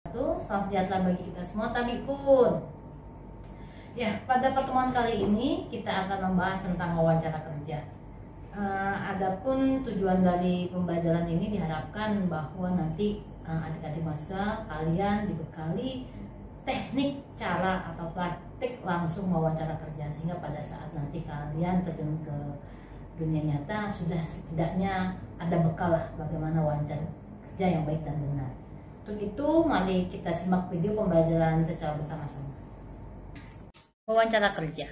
Salam sejahtera bagi kita semua, tabikun. Ya, pada pertemuan kali ini kita akan membahas tentang wawancara kerja. Adapun tujuan dari pembelajaran ini diharapkan bahwa nanti adik-adik mahasiswa kalian dibekali teknik, cara atau praktik langsung wawancara kerja, sehingga pada saat nanti kalian terjun ke dunia nyata sudah setidaknya ada bekal lah bagaimana wawancara kerja yang baik dan benar. Untuk itu, mari kita simak video pembelajaran secara bersama-sama. Wawancara kerja.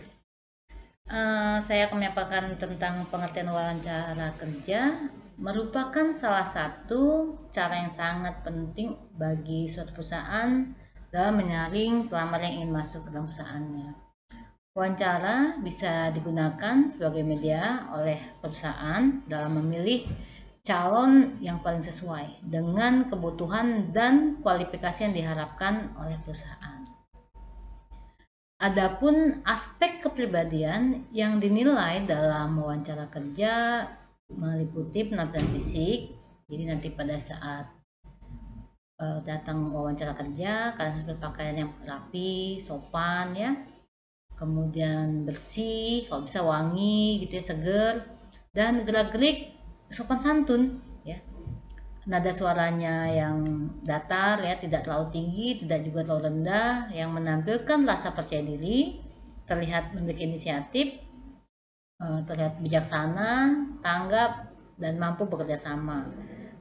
Saya akan menyampaikan tentang pengertian wawancara kerja. Merupakan salah satu cara yang sangat penting bagi suatu perusahaan dalam menyaring pelamar yang ingin masuk ke dalam perusahaannya. Wawancara bisa digunakan sebagai media oleh perusahaan dalam memilih calon yang paling sesuai dengan kebutuhan dan kualifikasi yang diharapkan oleh perusahaan. Adapun aspek kepribadian yang dinilai dalam wawancara kerja meliputi penampilan fisik. Jadi nanti pada saat datang wawancara kerja, kalian harus berpakaian yang rapi, sopan ya. Kemudian bersih, kalau bisa wangi gitu ya, seger, dan gerak-gerik sopan santun ya. Nada suaranya yang datar ya, tidak terlalu tinggi, tidak juga terlalu rendah, yang menampilkan rasa percaya diri, terlihat memiliki inisiatif, terlihat bijaksana, tanggap, dan mampu bekerja sama.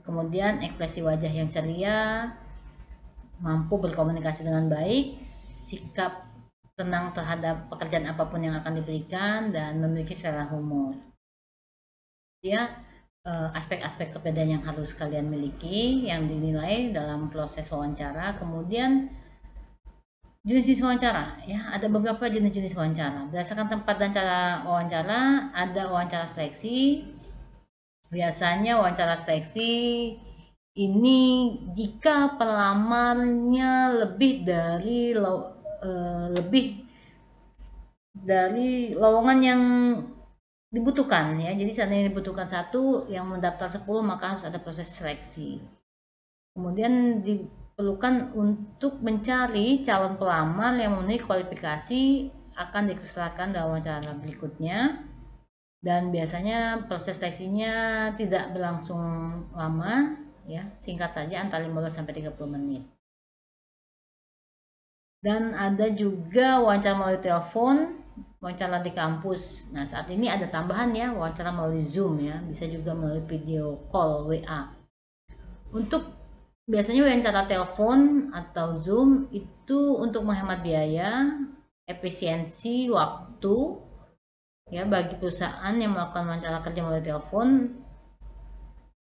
Kemudian ekspresi wajah yang ceria, mampu berkomunikasi dengan baik, sikap tenang terhadap pekerjaan apapun yang akan diberikan, dan memiliki selera humor. Ya, aspek-aspek kepribadian yang harus kalian miliki yang dinilai dalam proses wawancara. Kemudian jenis-jenis wawancara ya, ada beberapa jenis-jenis wawancara berdasarkan tempat dan cara wawancara. Ada wawancara seleksi. Biasanya wawancara seleksi ini jika pelamarnya lebih dari lowongan yang dibutuhkan ya. Jadi seandainya dibutuhkan 1, yang mendaftar 10, maka harus ada proses seleksi. Kemudian diperlukan untuk mencari calon pelamar yang memenuhi kualifikasi akan diserahkan dalam wawancara berikutnya. Dan biasanya proses seleksinya tidak berlangsung lama ya, singkat saja antara 15 sampai 30 menit. Dan ada juga wawancara melalui telepon, wawancara di kampus. Nah, saat ini ada tambahan ya, wawancara melalui Zoom ya, bisa juga melalui video call WA. Untuk biasanya wawancara telepon atau Zoom itu untuk menghemat biaya, efisiensi waktu ya bagi perusahaan yang melakukan wawancara kerja melalui telepon.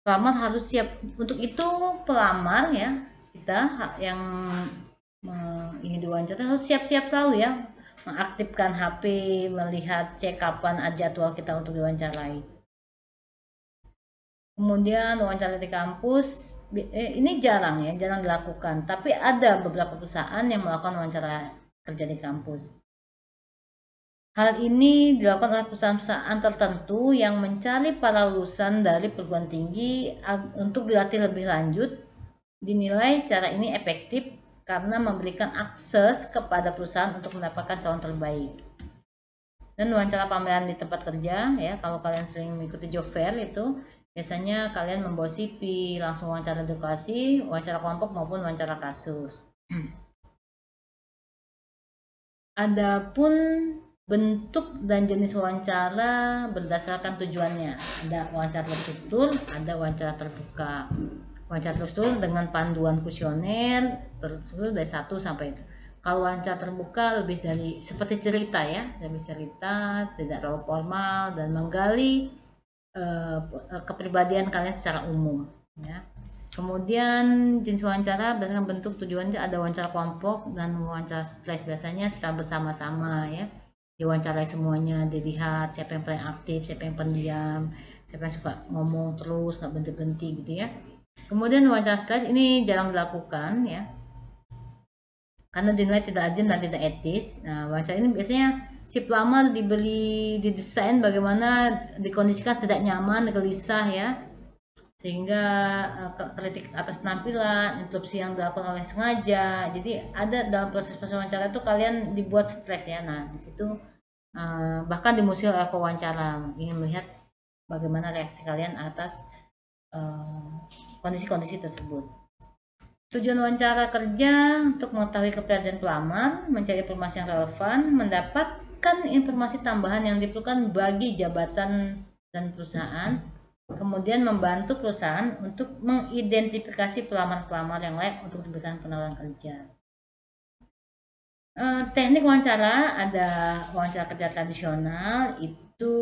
Pelamar harus siap untuk itu. Pelamar ya, kita yang ingin diwawancara harus siap-siap selalu ya, mengaktifkan HP, melihat cek kapan jadwal kita untuk diwawancarai. Kemudian wawancara di kampus ini jarang dilakukan, tapi ada beberapa perusahaan yang melakukan wawancara kerja di kampus. Hal ini dilakukan oleh perusahaan-perusahaan tertentu yang mencari para lulusan dari perguruan tinggi untuk dilatih lebih lanjut. Dinilai cara ini efektif karena memberikan akses kepada perusahaan untuk mendapatkan calon terbaik. Dan wawancara pameran di tempat kerja ya, kalau kalian sering mengikuti job fair itu biasanya kalian membawa CV, langsung wawancara edukasi, wawancara kelompok maupun wawancara kasus. Adapun bentuk dan jenis wawancara berdasarkan tujuannya. Ada wawancara tertutup, ada wawancara terbuka. Wawancara tertutup dengan panduan kuesioner tertutup dari 1 sampai itu. Kalau wawancara terbuka lebih dari seperti cerita ya, lebih cerita, tidak terlalu formal dan menggali kepribadian kalian secara umum ya. Kemudian jenis wawancara berdasarkan bentuk tujuannya, ada wawancara kelompok dan wawancara stres, biasanya secara bersama-sama ya. Diwawancarai semuanya, dilihat siapa yang paling aktif, siapa yang pendiam, siapa yang suka ngomong terus nggak berhenti-berhenti gitu ya. Kemudian wawancara stres ini jarang dilakukan ya, karena dinilai tidak lazim dan tidak etis. Nah, wawancara ini biasanya si pelamar didesain bagaimana dikondisikan tidak nyaman, gelisah ya, sehingga kritik atas penampilan, interupsi yang dilakukan oleh sengaja. Jadi ada dalam proses wawancara itu kalian dibuat stres ya. Nah, di situ bahkan dimusuhi oleh pewawancara ingin melihat bagaimana reaksi kalian atas kondisi-kondisi tersebut. Tujuan wawancara kerja untuk mengetahui kepribadian pelamar, mencari informasi yang relevan, mendapatkan informasi tambahan yang diperlukan bagi jabatan dan perusahaan, kemudian membantu perusahaan untuk mengidentifikasi pelamar-pelamar yang layak untuk diberikan penawaran kerja. Teknik wawancara, ada wawancara kerja tradisional, itu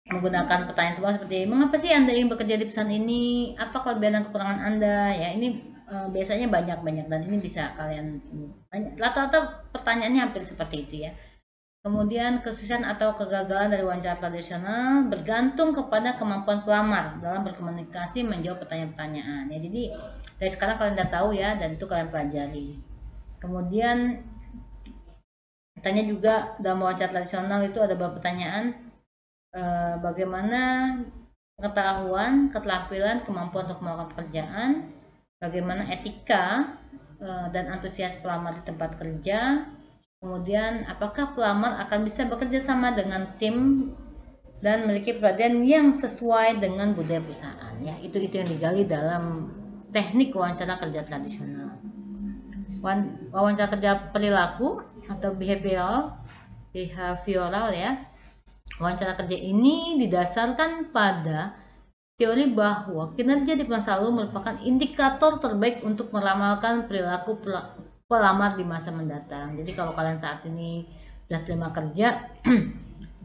menggunakan pertanyaan terbuka seperti mengapa sih Anda ingin bekerja di perusahaan ini, apa kelebihan dan kekurangan Anda, ya ini biasanya banyak dan ini bisa kalian rata-rata pertanyaannya hampir seperti itu ya. Kemudian kesuksesan atau kegagalan dari wawancara tradisional bergantung kepada kemampuan pelamar dalam berkomunikasi menjawab pertanyaan-pertanyaan ya. Jadi dari sekarang kalian udah tahu ya, dan itu kalian pelajari. Kemudian tanya juga dalam wawancara tradisional itu ada beberapa pertanyaan, bagaimana pengetahuan, keterampilan, kemampuan untuk melakukan pekerjaan, bagaimana etika dan antusias pelamar di tempat kerja, kemudian apakah pelamar akan bisa bekerja sama dengan tim dan memiliki perhatian yang sesuai dengan budaya perusahaan ya. Itu yang digali dalam teknik wawancara kerja tradisional. Wawancara kerja perilaku atau behavioral ya. Wawancara kerja ini didasarkan pada teori bahwa kinerja di masa lalu merupakan indikator terbaik untuk meramalkan perilaku pelamar di masa mendatang. Jadi kalau kalian saat ini sudah terima kerja,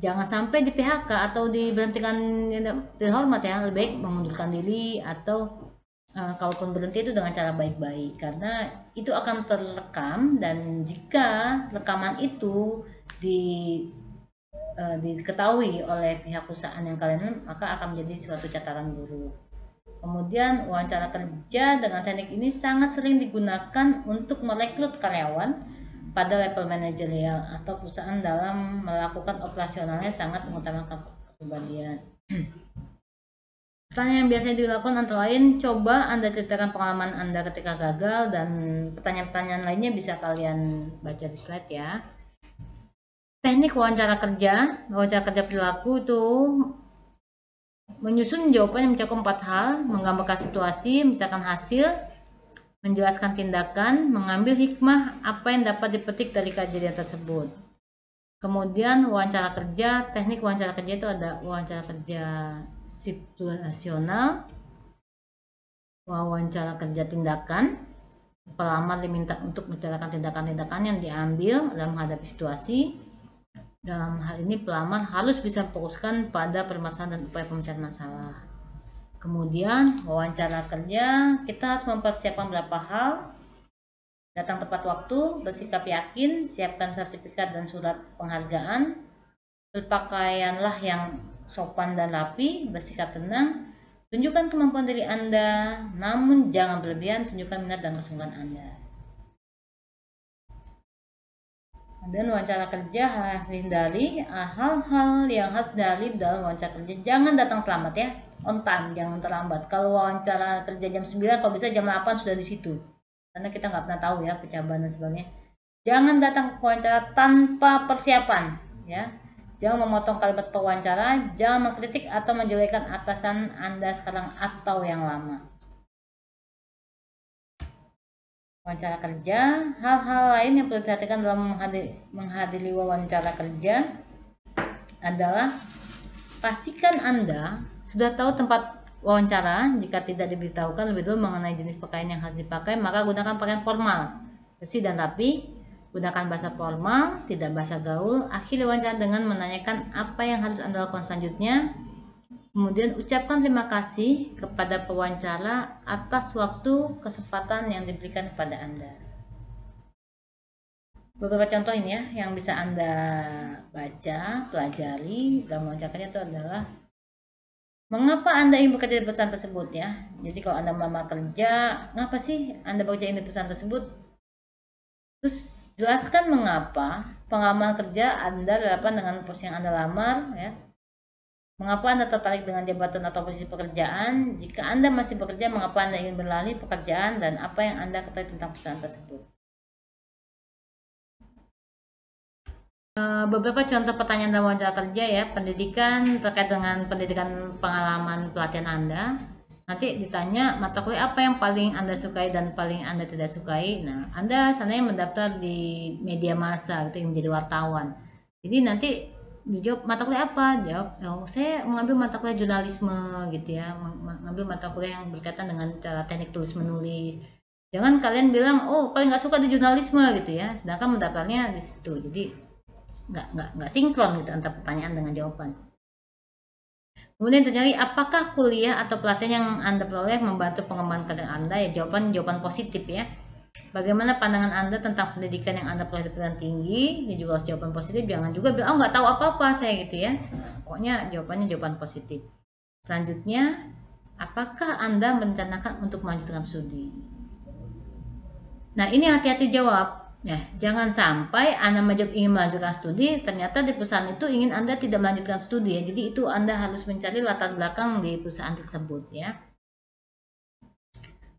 jangan sampai di PHK atau diberhentikan tidak hormat ya. Lebih baik mengundurkan diri atau kalaupun berhenti itu dengan cara baik-baik, karena itu akan terekam, dan jika rekaman itu diketahui oleh pihak perusahaan yang kalian, maka akan menjadi suatu catatan buruk. Kemudian wawancara kerja dengan teknik ini sangat sering digunakan untuk merekrut karyawan pada level manajerial atau perusahaan dalam melakukan operasionalnya sangat mengutamakan kepribadian. Pertanyaan yang biasanya dilakukan antara lain, coba Anda ceritakan pengalaman Anda ketika gagal, dan pertanyaan-pertanyaan lainnya bisa kalian baca di slide ya. Teknik wawancara kerja perilaku itu menyusun jawaban yang mencakup 4 hal: menggambarkan situasi, menceritakan hasil, menjelaskan tindakan, mengambil hikmah apa yang dapat dipetik dari kejadian tersebut. Kemudian wawancara kerja, teknik wawancara kerja itu ada wawancara kerja situasional, wawancara kerja tindakan, pelamar diminta untuk menceritakan tindakan-tindakan yang diambil dalam menghadapi situasi. Dalam hal ini pelamar harus bisa fokuskan pada permasalahan dan upaya pemecahan masalah. Kemudian wawancara kerja, kita harus mempersiapkan beberapa hal: datang tepat waktu, bersikap yakin, siapkan sertifikat dan surat penghargaan, berpakaianlah yang sopan dan rapi, bersikap tenang, tunjukkan kemampuan diri Anda, namun jangan berlebihan, tunjukkan minat dan kesungguhan Anda. Dan wawancara kerja harus dihindari, hal-hal yang harus dihindari dalam wawancara kerja, jangan datang terlambat ya, on time, jangan terlambat. Kalau wawancara kerja jam 9, kalau bisa jam 8 sudah di situ. Karena kita nggak pernah tahu ya pejabat dan sebagainya. Jangan datang ke wawancara tanpa persiapan ya. Jangan memotong kalimat pewawancara, jangan mengkritik atau menjelekkan atasan Anda sekarang atau yang lama. Wawancara kerja, hal-hal lain yang perlu diperhatikan dalam menghadiri wawancara kerja adalah pastikan Anda sudah tahu tempat wawancara. Jika tidak diberitahukan lebih dulu mengenai jenis pakaian yang harus dipakai, maka gunakan pakaian formal, bersih dan rapi. Gunakan bahasa formal, tidak bahasa gaul. Akhiri wawancara dengan menanyakan apa yang harus Anda lakukan selanjutnya. Kemudian ucapkan terima kasih kepada pewawancara atas waktu kesempatan yang diberikan kepada Anda. Beberapa contoh ini ya yang bisa Anda baca, pelajari dalam wawancara kerja itu adalah mengapa Anda ingin bekerja di perusahaan tersebut ya. Jadi kalau Anda melamar kerja, ngapa sih Anda bekerja di perusahaan tersebut? Terus jelaskan mengapa pengalaman kerja Anda relevan dengan posisi yang Anda lamar ya. Mengapa Anda tertarik dengan jabatan atau posisi pekerjaan? Jika Anda masih bekerja, mengapa Anda ingin beralih pekerjaan dan apa yang Anda ketahui tentang perusahaan tersebut? Beberapa contoh pertanyaan dalam wawancara kerja ya, pendidikan terkait dengan pendidikan pengalaman pelatihan Anda. Nanti ditanya mata kuliah apa yang paling Anda sukai dan paling Anda tidak sukai. Nah, Anda seandainya mendaftar di media massa gitu, menjadi wartawan. Jadi nanti dijawab mata kuliah apa? Jawab, oh, saya mengambil mata kuliah jurnalisme gitu ya, mengambil mata kuliah yang berkaitan dengan cara teknik tulis menulis. Jangan kalian bilang, oh paling nggak suka di jurnalisme gitu ya, sedangkan mendaftarnya di situ. Jadi nggak sinkron gitu antara pertanyaan dengan jawaban. Kemudian terjadi apakah kuliah atau pelatihan yang Anda peroleh membantu pengembangan karir Anda? Ya jawaban positif ya. Bagaimana pandangan Anda tentang pendidikan yang Anda peroleh di perguruan tinggi? Ini juga jawaban positif. Jangan juga bilang, oh nggak tahu apa-apa saya gitu ya. Pokoknya jawabannya jawaban positif. Selanjutnya, apakah Anda merencanakan untuk melanjutkan studi? Nah ini hati-hati jawab. Nah, jangan sampai Anda menjawab ingin melanjutkan studi, ternyata di perusahaan itu ingin Anda tidak melanjutkan studi ya. Jadi itu Anda harus mencari latar belakang di perusahaan tersebut ya.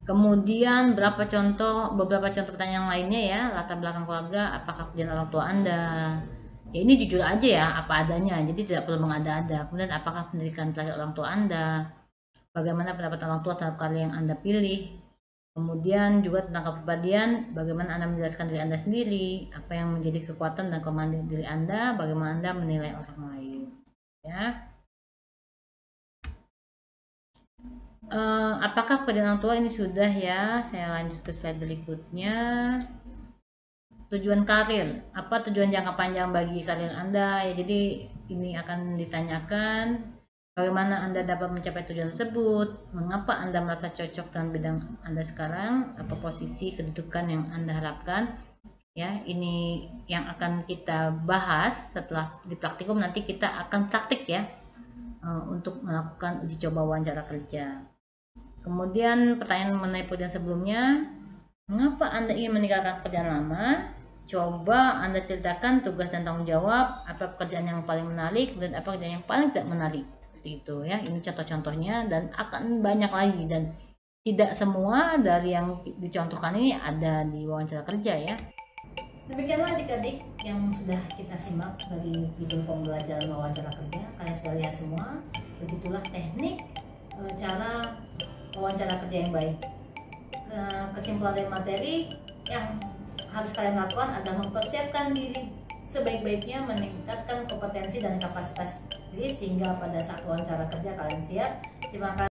Kemudian beberapa contoh pertanyaan lainnya ya, latar belakang keluarga, apakah pekerjaan orang tua Anda? Ya ini jujur aja ya, apa adanya, jadi tidak perlu mengada-ada. Kemudian apakah pendidikan terakhir orang tua Anda? Bagaimana pendapat orang tua terhadap karya yang Anda pilih? Kemudian juga tentang kepribadian, bagaimana Anda menjelaskan diri Anda sendiri, apa yang menjadi kekuatan dan kelemahan diri Anda, bagaimana Anda menilai orang lain. Ya. Apakah pekerjaan orang tua ini sudah ya? Saya lanjut ke slide berikutnya. Tujuan karir, apa tujuan jangka panjang bagi karir Anda? Ya, jadi ini akan ditanyakan. Bagaimana Anda dapat mencapai tujuan tersebut? Mengapa Anda merasa cocok dengan bidang Anda sekarang? Apa posisi kedudukan yang Anda harapkan? Ya, ini yang akan kita bahas setelah di praktikum. Nanti kita akan praktik ya untuk melakukan uji coba wawancara kerja. Kemudian pertanyaan mengenai pekerjaan sebelumnya, mengapa Anda ingin meninggalkan pekerjaan lama? Coba Anda ceritakan tugas dan tanggung jawab, apa pekerjaan yang paling menarik dan apa pekerjaan yang paling tidak menarik. Itu ya, ini contoh-contohnya dan akan banyak lagi dan tidak semua dari yang dicontohkan ini ada di wawancara kerja ya. Demikianlah adik-adik yang sudah kita simak dari video pembelajaran wawancara kerja. Kalian sudah lihat semua, begitulah teknik cara wawancara kerja yang baik. Kesimpulan dari materi yang harus kalian lakukan adalah mempersiapkan diri sebaik-baiknya, meningkatkan kompetensi dan kapasitas diri sehingga pada saat wawancara kerja kalian siap. Terima kasih.